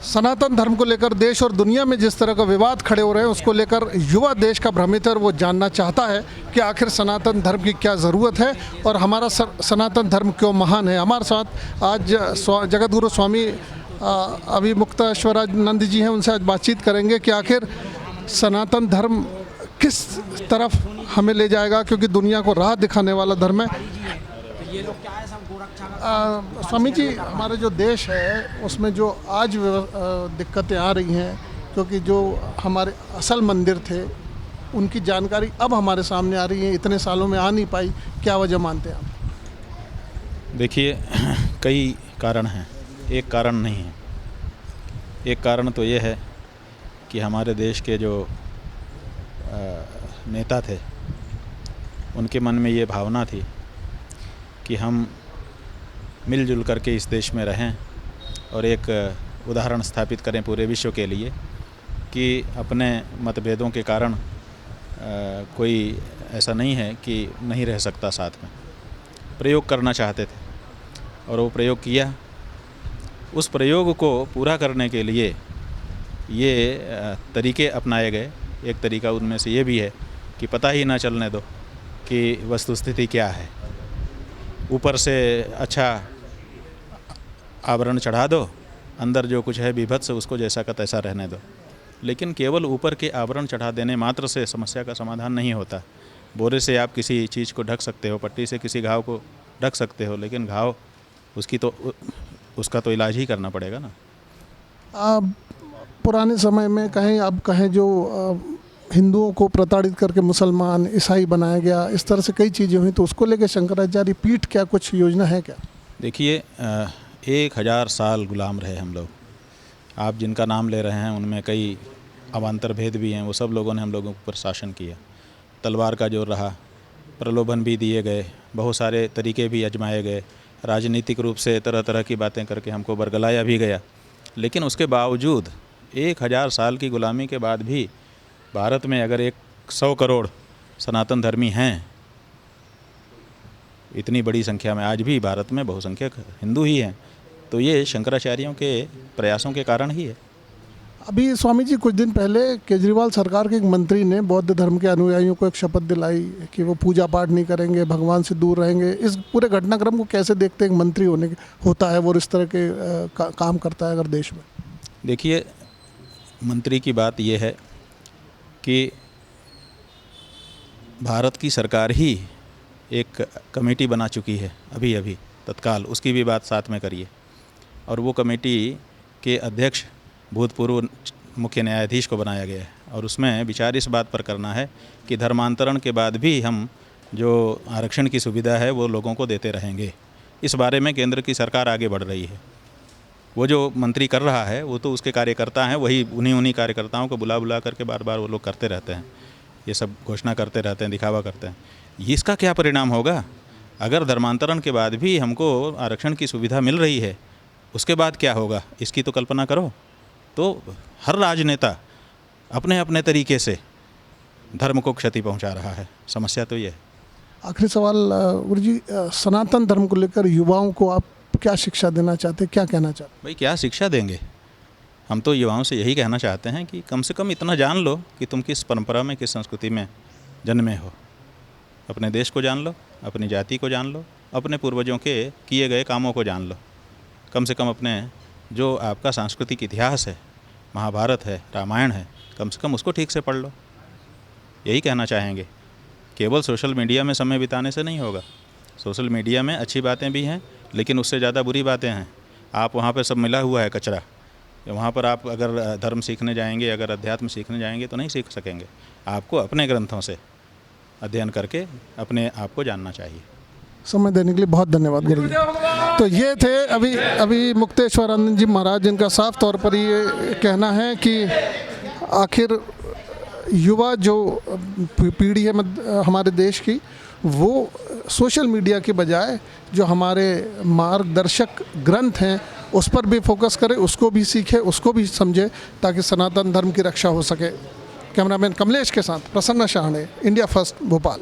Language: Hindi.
सनातन धर्म को लेकर देश और दुनिया में जिस तरह का विवाद खड़े हो रहे हैं उसको लेकर युवा देश का भ्रमित है और वो जानना चाहता है कि आखिर सनातन धर्म की क्या ज़रूरत है और हमारा सनातन धर्म क्यों महान है। हमारे साथ आज जगत गुरु स्वामी अभिमुक्तेश्वरानंद जी हैं, उनसे आज बातचीत करेंगे कि आखिर सनातन धर्म किस तरफ हमें ले जाएगा, क्योंकि दुनिया को राह दिखाने वाला धर्म है। स्वामी जी, हमारे जो देश है उसमें जो आज दिक्कतें आ रही हैं, क्योंकि जो हमारे असल मंदिर थे उनकी जानकारी अब हमारे सामने आ रही है, इतने सालों में आ नहीं पाई, क्या वजह मानते हैं आप? देखिए, कई कारण हैं, एक कारण नहीं है। एक कारण तो ये है कि हमारे देश के जो नेता थे उनके मन में ये भावना थी कि हम मिलजुल करके इस देश में रहें और एक उदाहरण स्थापित करें पूरे विश्व के लिए कि अपने मतभेदों के कारण कोई ऐसा नहीं है कि नहीं रह सकता साथ में। प्रयोग करना चाहते थे और वो प्रयोग किया। उस प्रयोग को पूरा करने के लिए ये तरीके अपनाए गए। एक तरीका उनमें से ये भी है कि पता ही ना चलने दो कि वस्तुस्थिति क्या है। ऊपर से अच्छा आवरण चढ़ा दो, अंदर जो कुछ है विभत्स उसको जैसा का तैसा रहने दो। लेकिन केवल ऊपर के आवरण चढ़ा देने मात्र से समस्या का समाधान नहीं होता। बोरे से आप किसी चीज़ को ढक सकते हो, पट्टी से किसी घाव को ढक सकते हो, लेकिन घाव उसका तो इलाज ही करना पड़ेगा ना। पुराने समय में कहें, अब कहें, जो हिंदुओं को प्रताड़ित करके मुसलमान ईसाई बनाया गया, इस तरह से कई चीज़ें हुई, तो उसको लेकर शंकराचार्य पीठ क्या कुछ योजना है क्या? देखिए, 1000 साल गुलाम रहे हम लोग। आप जिनका नाम ले रहे हैं उनमें कई अवान्तर भेद भी हैं। वो सब लोगों ने हम लोगों पर शासन किया। तलवार का जोर रहा, प्रलोभन भी दिए गए, बहुत सारे तरीके भी आजमाए गए, राजनीतिक रूप से तरह तरह की बातें करके हमको बरगलाया भी गया। लेकिन उसके बावजूद 1000 साल की गुलामी के बाद भी भारत में अगर 100 करोड़ सनातन धर्मी हैं, इतनी बड़ी संख्या में आज भी भारत में बहुसंख्यक हिंदू ही हैं, तो ये शंकराचार्यों के प्रयासों के कारण ही है। अभी स्वामी जी, कुछ दिन पहले केजरीवाल सरकार के एक मंत्री ने बौद्ध धर्म के अनुयायियों को एक शपथ दिलाई कि वो पूजा पाठ नहीं करेंगे, भगवान से दूर रहेंगे। इस पूरे घटनाक्रम को कैसे देखते हैं? एक मंत्री होता है वो इस तरह के काम करता है अगर देश में? देखिए, मंत्री की बात ये है कि भारत की सरकार ही एक कमेटी बना चुकी है अभी तत्काल, उसकी भी बात साथ में करिए। और वो कमेटी के अध्यक्ष भूतपूर्व मुख्य न्यायाधीश को बनाया गया है और उसमें विचार इस बात पर करना है कि धर्मांतरण के बाद भी हम जो आरक्षण की सुविधा है वो लोगों को देते रहेंगे। इस बारे में केंद्र की सरकार आगे बढ़ रही है। वो जो मंत्री कर रहा है वो तो उसके कार्यकर्ता हैं, वही उन्हीं कार्यकर्ताओं को बुला करके बार बार वो लोग करते रहते हैं, ये सब घोषणा करते रहते हैं, दिखावा करते हैं। इसका क्या परिणाम होगा? अगर धर्मांतरण के बाद भी हमको आरक्षण की सुविधा मिल रही है, उसके बाद क्या होगा इसकी तो कल्पना करो। तो हर राजनेता अपने अपने तरीके से धर्म को क्षति पहुंचा रहा है। समस्या तो ये है। आखिरी सवाल गुरु जी, सनातन धर्म को लेकर युवाओं को आप क्या शिक्षा देना चाहते, क्या कहना चाहते? भाई, क्या शिक्षा देंगे? हम तो युवाओं से यही कहना चाहते हैं कि कम से कम इतना जान लो कि तुम किस परंपरा में, किस संस्कृति में जन्मे हो। अपने देश को जान लो, अपनी जाति को जान लो, अपने पूर्वजों के किए गए कामों को जान लो। कम से कम अपने जो आपका सांस्कृतिक इतिहास है, महाभारत है, रामायण है, कम से कम उसको ठीक से पढ़ लो। यही कहना चाहेंगे। केवल सोशल मीडिया में समय बिताने से नहीं होगा। सोशल मीडिया में अच्छी बातें भी हैं, लेकिन उससे ज़्यादा बुरी बातें हैं। आप वहाँ पर सब मिला हुआ है कचरा। वहाँ पर आप अगर धर्म सीखने जाएंगे, अगर अध्यात्म सीखने जाएंगे तो नहीं सीख सकेंगे। आपको अपने ग्रंथों से अध्ययन करके अपने आप को जानना चाहिए। समय देने के लिए बहुत धन्यवाद गुरु जी। तो ये थे अभी मुक्तेश्वरानंद जी महाराज, जिनका साफ तौर पर ये कहना है कि आखिर युवा जो पीढ़ी है हमारे देश की, वो सोशल मीडिया के बजाय जो हमारे मार्गदर्शक ग्रंथ हैं उस पर भी फोकस करे, उसको भी सीखे, उसको भी समझे, ताकि सनातन धर्म की रक्षा हो सके। कैमरामैन कमलेश के साथ प्रसन्न शाहने, इंडिया फर्स्ट, भोपाल।